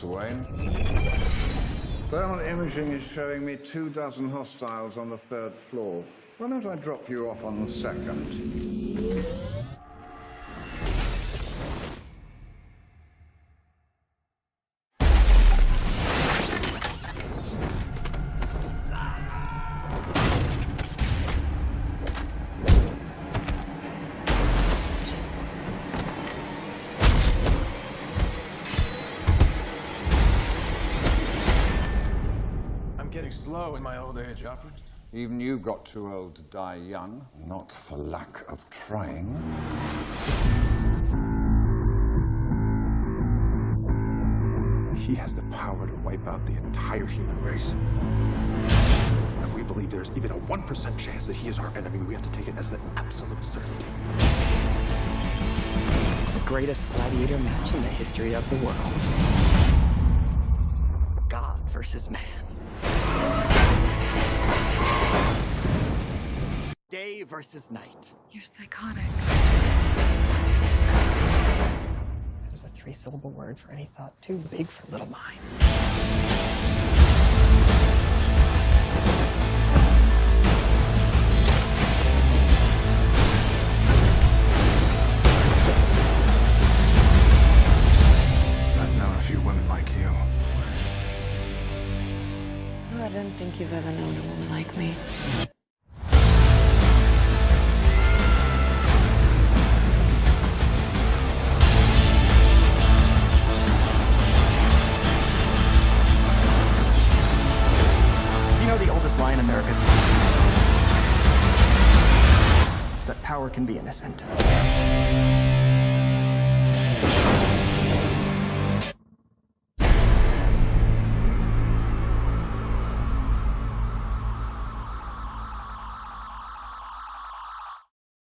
Mr. Wayne. Thermal imaging is showing me 24 hostiles on the 3rd floor. Why don't I drop you off on the 2nd? Getting slow in my old age, Alfred. Even you got too old to die young, not for lack of trying. He has the power to wipe out the entire human race. If we believe there's even a 1% chance that he is our enemy, we have to take it as an absolute certainty. The greatest gladiator match in the history of the world. God versus man. Day versus night. You're psychotic. That is a 3-syllable word for any thought too big for little minds. I've known a few women like you. Oh, I don't think you've ever known a woman like me. You know the oldest lie in America? That power can be innocent.